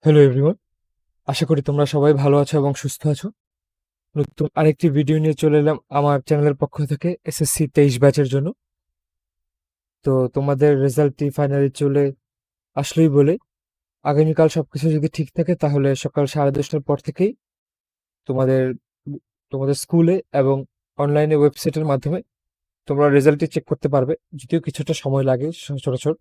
Hello everyone, আশা করি তোমরা সবাই ভালো আছো এবং সুস্থ আছো। নতুন আরেকটি ভিডিও নিয়ে চলে এলাম আমার চ্যানেলের পক্ষ থেকে এসএসসি 23 ব্যাচের জন্য। তো তোমাদের রেজাল্টটি ফাইনালি চলে আসলেই বলে আগামীকাল সবকিছু যদি ঠিক থাকে তাহলে সকাল 10:30টার পর থেকেই তোমাদের তোমাদের স্কুলে এবং অনলাইনে ওয়েবসাইটের মাধ্যমে তোমরা রেজাল্টটি চেক করতে পারবে, যদিও কিছুটা সময় লাগে সচরাচর।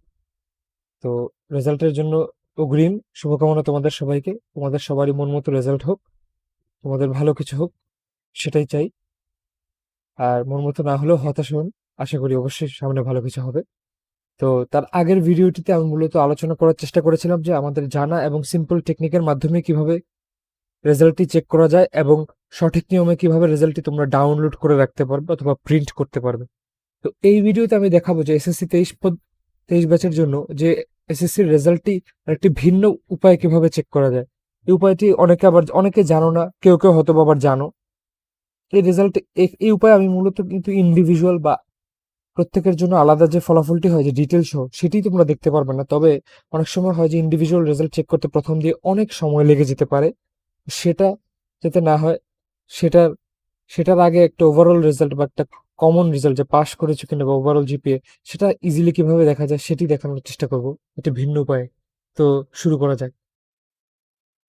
তো রেজাল্টের জন্য অগ্রিম শুভকামনা তোমাদের সবাইকে। তোমাদের সবারই মন মতো রেজাল্ট হোক, তোমাদের ভালো কিছু হোক, সেটাই চাই। আর মন মতো না হলেও হতাশ হন, আশা করি অবশ্যই সামনে ভালো কিছু হবে। তো তার আগের ভিডিওটিতে আমি মূলত আলোচনা করার চেষ্টা করেছিলাম যে আমাদের জানা এবং সিম্পল টেকনিকের মাধ্যমে কিভাবে রেজাল্টটি চেক করা যায় এবং সঠিক নিয়মে কিভাবে রেজাল্টটি তোমরা ডাউনলোড করে রাখতে পারবে অথবা প্রিন্ট করতে পারবে। তো এই ভিডিওতে আমি দেখাবো যে এসএসসি 23 ব্যাচের জন্য যে এসএসসির রেজাল্টটি একটি ভিন্ন উপায়ে কিভাবে চেক করা যায়। এই উপায়টি অনেকে জানো না, কেউ কেউ হয়তো বা আবার জানো। এই রেজাল্ট, এই উপায়ে আমি মূলত কিন্তু ইন্ডিভিজুয়াল বা প্রত্যেকের জন্য আলাদা যে ফলাফলটি হয়, যে ডিটেলস সহ, সেটি তোমরা দেখতে পারবে না। তবে অনেক সময় হয় যে ইন্ডিভিজুয়াল রেজাল্ট চেক করতে প্রথম দিয়ে অনেক সময় লেগে যেতে পারে। সেটা যাতে না হয়, সেটার সেটার আগে একটা ওভারঅল রেজাল্ট বা একটা কমন রেজাল্ট, যে পাস করেছো কিনা বা ওভারঅল জিপিএ, সেটা ইজিলি কিভাবে দেখা যায় সেটি দেখানোর চেষ্টা করব একটা ভিন্ন উপায়ে। তো শুরু করা যাক।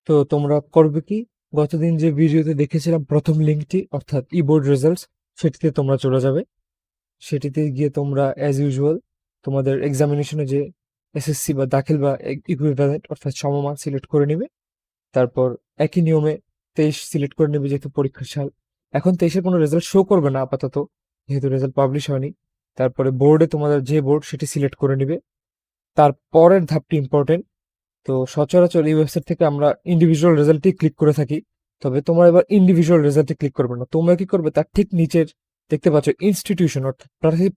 তো তোমরা করবে কি, গতদিন যে ভিডিওতে দেখেছিলাম প্রথম লিঙ্কটি অর্থাৎ বোর্ড রেজাল্টস, সেটিতে তোমরা চলে যাবে। সেটিতে গিয়ে তোমরা অ্যাজ ইউজুয়াল তোমাদের এক্সামিনেশনে যে এসএসসি বা দাখিল বা ইকুইভ্যালেন্ট অর্থাৎ সমমান সিলেক্ট করে নিবে। তারপর একই নিয়মে 23 সিলেক্ট করে নেবে, যেহেতু পরীক্ষার সাল। এখন 23-এর কোনো রেজাল্ট শো করবে না আপাতত, যেহেতু রেজাল্ট পাবলিশ হয়নি। তারপরে বোর্ডে তোমাদের যে বোর্ড সেটি সিলেক্ট করে নিবে। তারপরের ধাপটি ইম্পর্টেন্ট। তো সচরাচর এই ওয়েবসাইট থেকে আমরা ইন্ডিভিজুয়াল রেজাল্টই ক্লিক করে থাকি, তবে তোমরা এবার ইন্ডিভিজুয়াল রেজাল্টে ক্লিক করবে না। তোমরা কি করবে, তার ঠিক নিচের দেখতে পাচ্ছ ইনস্টিটিউশন অর্থাৎ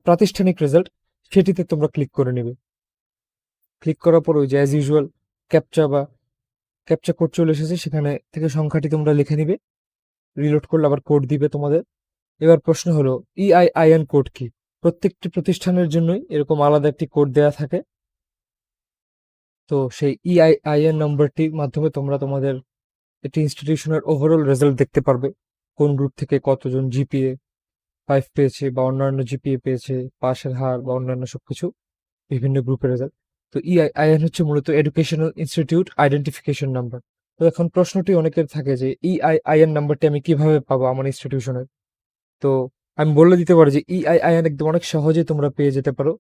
প্রাতিষ্ঠানিক রেজাল্ট, সেটিতে তোমরা ক্লিক করে নেবে। ক্লিক করার পর ওই যে অ্যাজ ইউজুয়াল ক্যাপচা কোড চলে এসেছে, সেখানে থেকে সংখ্যাটি তোমরা লিখে নিবে। রিলোড করলে আবার কোড দিবে তোমাদের। এবার প্রশ্ন হলো ইআইআইএন কোড কি। প্রত্যেকটি প্রতিষ্ঠানের জন্যই এরকম আলাদা একটি কোড দেয়া থাকে। তো সেই ইআইআইএন নম্বরটির মাধ্যমে তোমরা তোমাদের একটি ইনস্টিটিউশনের ওভারঅল রেজাল্ট দেখতে পারবে, কোন গ্রুপ থেকে কতজন জিপিএ 5 পেয়েছে বা অন্যান্য জিপিএ পেয়েছে, পাশের হার বা অন্যান্য সবকিছু, বিভিন্ন গ্রুপের রেজাল্ট। তো ইআইআইএন হচ্ছে মূলত এডুকেশনাল ইনস্টিটিউট আইডেন্টিফিকেশন নাম্বার। তো এখন প্রশ্নটি অনেকের থাকে যে ইআইআইএন নাম্বারটি আমি কিভাবে পাবো আমার ইনস্টিটিউশনের। তো আমি বলে দিতে পারি যে ইআইআইএন একদম অনেক সহজে তোমরা পেয়ে যেতে পারো।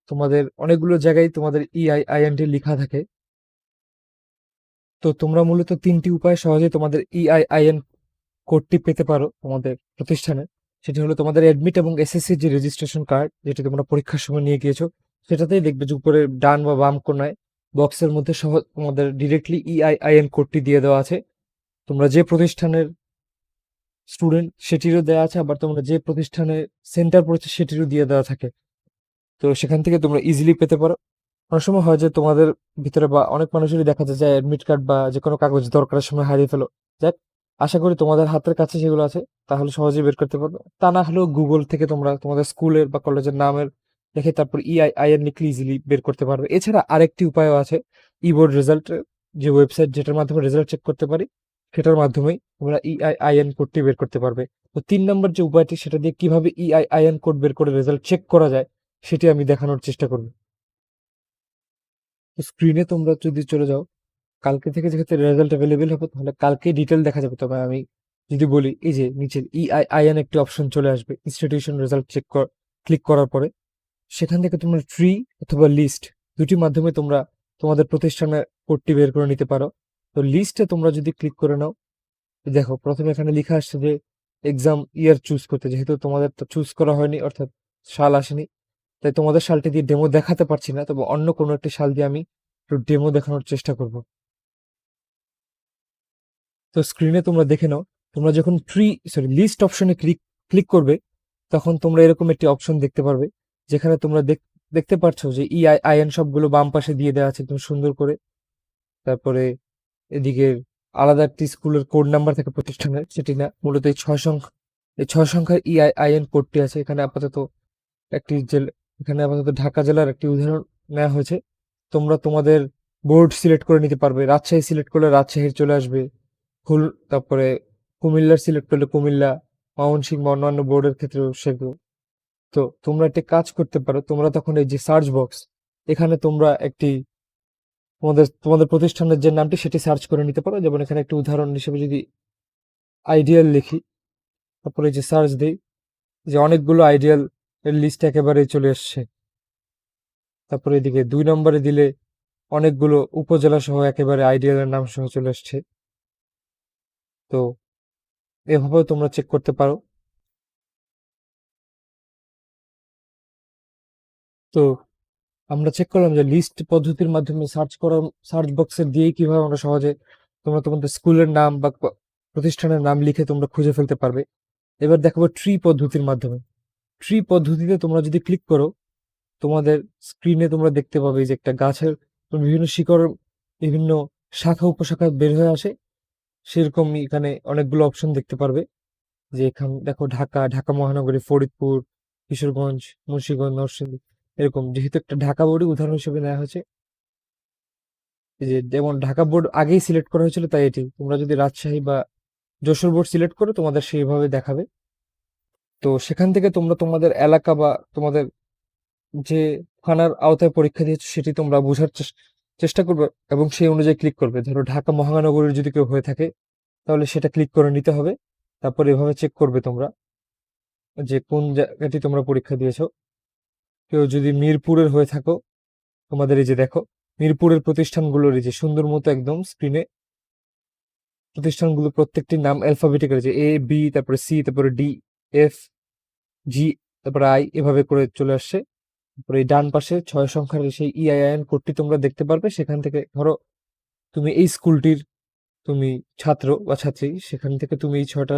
তোমাদের অনেকগুলো জায়গায় তোমাদের ইআইআইএনটি লেখা থাকে। তো তোমরা মূলত 3টি উপায়ে সহজে তোমাদের ইআইআইএন কোডটি পেতে পারো তোমাদের প্রতিষ্ঠানে। সেটি হলো তোমাদের অ্যাডমিট এবং এসএসসির যে রেজিস্ট্রেশন কার্ড, যেটি তোমরা পরীক্ষার সময় নিয়ে গিয়েছো, সেটাতেই দেখবে যে উপরে ডান বা বাম কোণায় বক্সের মধ্যে সহ তোমাদের ডিরেক্টলি ইআইআইএন কোডটি দিয়ে দেওয়া আছে। তোমরা যে প্রতিষ্ঠানের স্টুডেন্ট সেটিরও দেওয়া আছে, আবার তোমরা যে প্রতিষ্ঠানে সেন্টার পড়েছে সেটিরও দিয়ে দেওয়া থাকে। তো সেখান থেকে তোমরা ইজিলি পেতে পারো। অনেক সময় হয় যে তোমাদের ভিতরে বা অনেক মানুষেরই দেখা যায় যে অ্যাডমিট কার্ড বা যে কোনো কাগজ দরকারের সময় হারিয়ে ফেলো। যাক, আশা করি তোমাদের হাতের কাছে সেগুলো আছে, তাহলে সহজেই বের করতে পারবে। তা না হলেও গুগল থেকে তোমরা তোমাদের স্কুলের বা কলেজের নামের দেখে তারপর ইআইআইএন লিখলে ইজিলি বের করতে পারবে। এছাড়া আরেকটি উপায়ও আছে, বোর্ড রেজাল্ট যে ওয়েবসাইট, যেটার মাধ্যমে রেজাল্ট চেক করতে পারি, সেটার মাধ্যমেই তোমরা ইআইআইএন কোডটি বের করতে পারবে। তো 3 নম্বর যে উপায়টি, সেটা দিয়ে কিভাবে ইআইআইএন কোড বের করে রেজাল্ট চেক করা যায় সেটি আমি দেখানোর চেষ্টা করব। তো স্ক্রিনে তোমরা যদি চলে যাও, কালকে থেকে যেহেতু রেজাল্ট অ্যাভেলেবেল হবে, তাহলে কালকে ডিটেল দেখা যাবে। তবে আমি যদি বলি, এই যে নিচের ইআইআইএন একটি অপশন চলে আসবে ইনস্টিটিউশন রেজাল্ট চেক ক্লিক করার পরে। সেখান থেকে তোমরা ট্রি অথবা লিস্ট, দুটি মাধ্যমে তোমরা তোমাদের প্রতিষ্ঠানের কোডটি বের করে নিতে পারো। তো লিস্টে তোমরা যদি ক্লিক করে নাও, দেখো প্রথমে এখানে লেখা আসছে যে এক্সাম ইয়ার চুজ করতে, যেহেতু তোমাদের তো চুজ করা হয়নি অর্থাৎ সাল আসেনি, তাই তোমাদের সালটি দিয়ে ডেমো দেখাতে পারছি না। তবে অন্য কোনো একটি সাল দিয়ে আমি একটু ডেমো দেখানোর চেষ্টা করব। তো স্ক্রিনে তোমরা দেখে নাও, তোমরা যখন লিস্ট অপশনে ক্লিক করবে, তখন তোমরা এরকম একটি অপশন দেখতে পারবে, যেখানে তোমরা দেখতে পাচ্ছ যে ইআইআইএন সবগুলো বাম পাশে দিয়ে দেওয়া আছে একদম সুন্দর করে। তারপরে এদিকে আলাদা একটি স্কুলের কোড নাম্বার থাকে প্রতিষ্ঠানের, সেটি না, মূলত এই 6 সংখ্যার ইআইআইএন কোডটি আছে। একটি জেলা এখানে আপাতত ঢাকা জেলার একটি উদাহরণ নেওয়া হয়েছে। তোমরা তোমাদের বোর্ড সিলেক্ট করে নিতে পারবে। রাজশাহী সিলেক্ট করলে রাজশাহীর চলে আসবে, তারপরে কুমিল্লার সিলেক্ট করলে কুমিল্লা, ময়মনসিংহ বা অন্যান্য বোর্ডের ক্ষেত্রেও সেগুলো। তো তোমরা একটা কাজ করতে পারো, তোমরা তখন এই যে সার্চ বক্স, এখানে তোমরা একটি তোমাদের প্রতিষ্ঠানের যে নামটি সেটি সার্চ করে নিতে পারো। যেমন এখানে একটি উদাহরণ হিসেবে যদি আইডিয়াল লিখি, তারপরে যে সার্চ দিই, যে অনেকগুলো আইডিয়াল এর লিস্ট একেবারেই চলে এসছে। তারপরে এদিকে 2 নম্বরে দিলে অনেকগুলো উপজেলা সহ একেবারে আইডিয়ালের নাম সহ চলে আসছে। তো এভাবেও তোমরা চেক করতে পারো। তো আমরা চেক করলাম যে লিস্ট পদ্ধতির মাধ্যমে সার্চ বক্সে দিয়েই কিভাবে আমরা সহজে তোমরা তোমাদের স্কুলের নাম বা প্রতিষ্ঠানের নাম লিখে তোমরা খুঁজে ফেলতে পারবে। এবার দেখাবো ট্রি পদ্ধতির মাধ্যমে। ট্রি পদ্ধতিতে তোমরা যদি ক্লিক করো, তোমাদের স্ক্রিনে তোমরা দেখতে পাবে যে একটা গাছের বিভিন্ন শিকড়, বিভিন্ন শাখা উপশাখা বের হয়ে আসে। সেরকম এখানে অনেকগুলো অপশন দেখতে পারবে। যে এখানে দেখো ঢাকা মহানগরী, ফরিদপুর, কিশোরগঞ্জ, মুন্সিগঞ্জ, নরসিংদী, এরকম। যেহেতু একটা ঢাকা বোর্ডই উদাহরণ হিসেবে নেওয়া হয়েছে, এই যে যেমন ঢাকা বোর্ড আগেই সিলেক্ট করা হয়েছিল, তাই এটি। তোমরা যদি রাজশাহী বা যশোর বোর্ড সিলেক্ট করো, তোমাদের সেইভাবে দেখাবে। তো সেখান থেকে তোমরা তোমাদের এলাকা বা তোমাদের যে থানার আওতায় পরীক্ষা দিয়েছো সেটি তোমরা বোঝার চেষ্টা করবে এবং সেই অনুযায়ী ক্লিক করবে। ধরো ঢাকা মহানগরীর যদি কেউ হয়ে থাকে, তাহলে সেটা ক্লিক করে নিতে হবে। তারপর এভাবে চেক করবে তোমরা যে কোন জায়গাটি তোমরা পরীক্ষা দিয়েছো। কেউ যদি মিরপুরের হয়ে থাকো, তোমাদের এই যে দেখো মিরপুরের প্রতিষ্ঠানগুলোর এই যে সুন্দর মতো একদম স্ক্রিনে প্রতিষ্ঠানগুলো প্রত্যেকটির নাম অ্যালফাবেটিক্যাল, যে এ বি তারপরে সি তারপরে ডি এফ জি তারপরে আই, এভাবে করে চলে আসছে। তারপরে এই ডান পাশে 6 সংখ্যার সেই ইআইএন কোডটি তোমরা দেখতে পারবে। সেখান থেকে ধরো তুমি এই স্কুলটির তুমি ছাত্র বা ছাত্রী, সেখান থেকে তুমি এই 6টা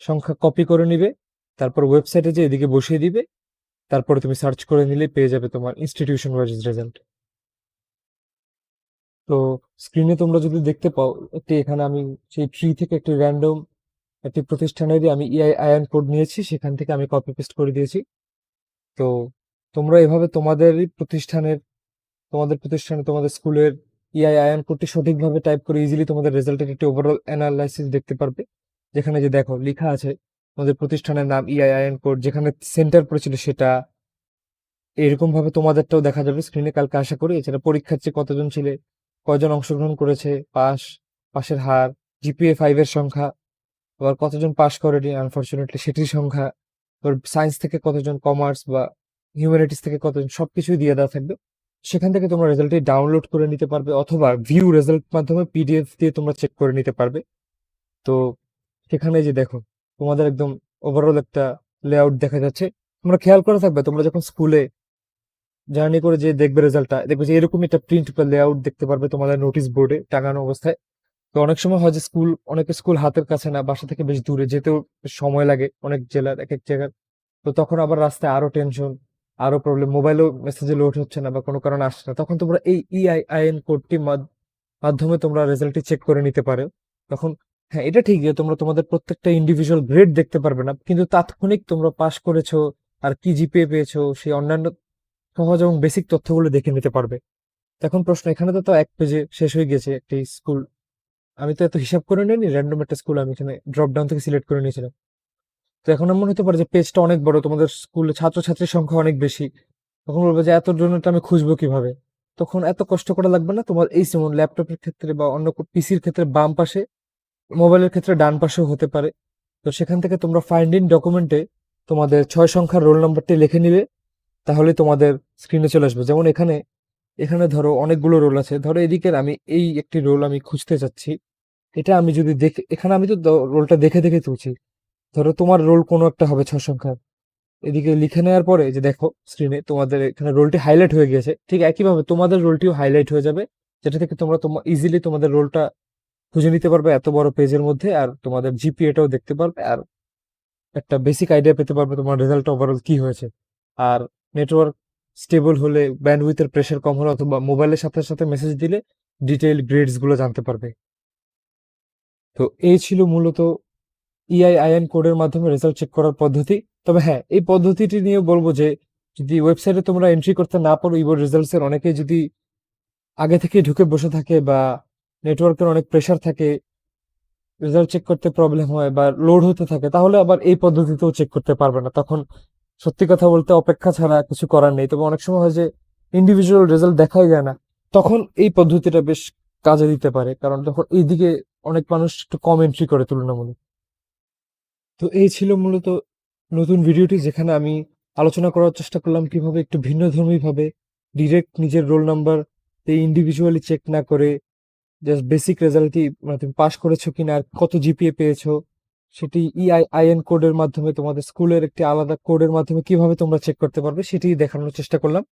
সংখ্যা কপি করে নিবে, তারপর ওয়েবসাইটে যে এদিকে বসিয়ে দিবে, তারপরে তুমি সার্চ করে নিলে পেয়ে যাবে তোমার ইনস্টিটিউশন ওয়াইজ রেজাল্ট। তো স্ক্রিনে তোমরা যদি দেখতে পাও একটি, এখানে আমি সেই ট্রি থেকে একটি র্যান্ডম একটি প্রতিষ্ঠানেরই আমি ইআইএন কোড নিয়েছি, সেখান থেকে আমি কপি পেস্ট করে দিয়েছি। তো তোমরা এভাবে তোমাদের স্কুলের ইআইএন কোডটি সঠিকভাবে টাইপ করে ইজিলি তোমাদের রেজাল্টের একটি ওভারঅল অ্যানালাইসিস দেখতে পারবে। যেখানে যে দেখো লেখা আছে তোমাদের প্রতিষ্ঠানের নাম, ইআইএন কোড, যেখানে সেন্টার পড়েছিল সেটা, এরকম ভাবে তোমাদেরটাও দেখা যাবে স্ক্রিনে কালকে আশা করি। এছাড়া পরীক্ষার্থী কতজন ছিলে, কয়জন অংশগ্রহণ করেছে, পাশের হার, জিপিএ 5 এর সংখ্যা, আবার কতজন পাশ করেনি আনফরচুনেটলি সেটির সংখ্যা, আবার সায়েন্স থেকে কতজন, কমার্স বা হিউম্যানিটিস থেকে কতজন, সবকিছুই দিয়ে দেওয়া থাকবে। সেখান থেকে তোমরা রেজাল্টটি ডাউনলোড করে নিতে পারবে, অথবা ভিউ রেজাল্ট মাধ্যমে পিডিএফ দিয়ে তোমরা চেক করে নিতে পারবে। তো সেখানে যে দেখো তোমাদের একদম ওভারঅল একটা লেআউট দেখা যাচ্ছে। তোমরা খেয়াল করে থাকবে, তোমরা যখন স্কুলে জার্নি করে যে দেখবে রেজাল্টটা, দেখবে যে এরকমই একটা প্রিন্ট বা লেআউট দেখতে পারবে তোমাদের নোটিশ বোর্ডে টাঙানো অবস্থায়। তো অনেক সময় হয় যে অনেক স্কুল হাতের কাছে না, বাসা থেকে বেশ দূরে, যেতেও বেশ সময় লাগে অনেক জেলার এক এক জায়গার। তো তখন আবার রাস্তায় আরো টেনশন, আরো প্রবলেম, মোবাইলেও মেসেজে লোড হচ্ছে না বা কোনো কারণে আসছে না, তখন তোমরা এই ইআইএন কোডটি মাধ্যমে তোমরা রেজাল্টটি চেক করে নিতে পারো। তখন হ্যাঁ, এটা ঠিক যে তোমরা তোমাদের প্রত্যেকটা ইন্ডিভিজুয়াল গ্রেড দেখতে পারবে না, কিন্তু তাৎক্ষণিক তোমরা পাস করেছো আর কি জিপিএ পেয়েছো সেই অন্যান্য সহজ এবং বেসিক তথ্যগুলো দেখে নিতে পারবে। তো এখন প্রশ্ন, এখানে তো এক পেজে শেষ হয়ে গেছে একটি স্কুল। আমি তো এত হিসাব করে নিইনি, র্যান্ডম একটা স্কুল আমি এখানে ড্রপ ডাউন থেকে সিলেক্ট করে নিয়েছিলাম। তো এখন আমার মনে হতে পারে যে পেজটা অনেক বড়, তোমাদের স্কুলে ছাত্রছাত্রীর সংখ্যা অনেক বেশি। তখন বলবো যে এত জনটা আমি খুঁজবো কিভাবে। তখন এত কষ্ট করা লাগবে না, তোমার এই যেমন ল্যাপটপের ক্ষেত্রে বা অন্য পিসির ক্ষেত্রে বাম পাশে, মোবাইলের ক্ষেত্রে ডান পাশেও হতে পারে। তো সেখান থেকে তোমরা ফাইন্ড ইন ডকুমেন্টে তোমাদের 6 সংখ্যার রোল নাম্বারটি লিখে নিবে, তাহলে তোমাদের স্ক্রিনে চলে আসবে। যেমন এখানে এখানে ধরো অনেকগুলো রোল আছে, ধরো এদিকের আমি এই একটি রোল আমি খুঁজতে চাচ্ছি। এটা আমি যদি দেখে, এখানে আমি তো রোলটা দেখে দেখে তুলছি। ধরো তোমার রোল কোনো একটা হবে 6 সংখ্যার, এদিকে লিখে নেওয়ার পরে যে দেখো স্ক্রিনে তোমাদের এখানে রোলটি হাইলাইট হয়ে গেছে, ঠিক একইভাবে তোমাদের রোলটিও হাইলাইট হয়ে যাবে, যেটা থেকে তোমরা ইজিলি তোমাদের রোলটা খুঁজে নিতে পারবে এত বড় পেজের মধ্যে, আর তোমাদের জিপিএটাও দেখতে পারবে, আর একটা বেসিক আইডিয়া পেতে পারবে তোমার রেজাল্টটা ওভারঅল কি হয়েছে। আর নেটওয়ার্ক স্টেবল হলে, ব্যান্ডউইথের প্রেশার কম হলে, অথবা মোবাইলের সাথে সাথে মেসেজ দিলে ডিটেইল গ্রেডস গুলো জানতে পারবে। তো এই ছিল মূলত ইআইএন কোডের মাধ্যমে রেজাল্ট চেক করার পদ্ধতি। তবে হ্যাঁ, এই পদ্ধতিটি নিয়ে বলবো যে যদি ওয়েবসাইটে তোমরা এন্ট্রি করতে না পারো ইবোর রেজাল্টস এর, অনেকেই যদি আগে থেকে ঢুকে বসে থাকে বা নেটওয়ার্কের অনেক প্রেশার থাকে, রেজাল্ট চেক করতে প্রবলেম হয় বা লোড হতে থাকে, তাহলে আবার এই পদ্ধতিতেও চেক করতে পারবে না। তখন সত্যি কথা বলতে অপেক্ষা ছাড়া কিছু করার নেই। তবে অনেক সময় হয় যে ইন্ডিভিজুয়াল রেজাল্ট দেখাই যায় না, তখন এই পদ্ধতিটা বেশ কাজে দিতে পারে, কারণ তখন এইদিকে অনেক মানুষ একটু কম এন্ট্রি করে তুলনামূলক। তো এই ছিল মূলত নতুন ভিডিওটি, যেখানে আমি আলোচনা করার চেষ্টা করলাম কিভাবে একটু ভিন্নধর্মী ভাবে ডিরেক্ট নিজের রোল নাম্বার ইন্ডিভিজুয়ালি চেক না করে জাস্ট বেসিক রেজাল্টই, মানে তুমি পাস করেছো কিনা আর কত জিপিএ পেয়েছো সেটি ইআইএন কোডের মাধ্যমে, তোমাদের স্কুলের একটি আলাদা কোডের মাধ্যমে কিভাবে তোমরা চেক করতে পারবে সেটি দেখানোর চেষ্টা করলাম।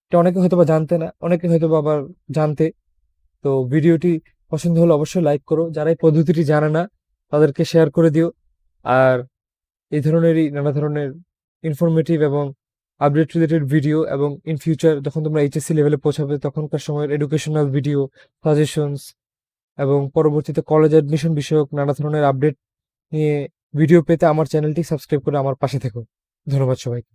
এটা অনেকে হয়তো বা জানতে না, অনেকে হয়তো বা আবার জানতে। তো ভিডিওটি পছন্দ হলে অবশ্যই লাইক করো, যারা এই পদ্ধতিটি জানে না তাদেরকে শেয়ার করে দিও। আর এই ধরনেরই নানা ধরনের ইনফরমেটিভ এবং আপডেট রিলেটেড ভিডিও, এবং ইন ফিউচার যখন তোমরা এইচএসসি লেভেলে পৌঁছাবে তখনকার সময়ের এডুকেশনাল ভিডিও, সাজেশনস এবং পরবর্তীতে কলেজ অ্যাডমিশন বিষয়ক নানা ধরনের আপডেট নিয়ে ভিডিও পেতে আমার চ্যানেলটি সাবস্ক্রাইব করে আমার পাশে থেকো। ধন্যবাদ সবাইকে।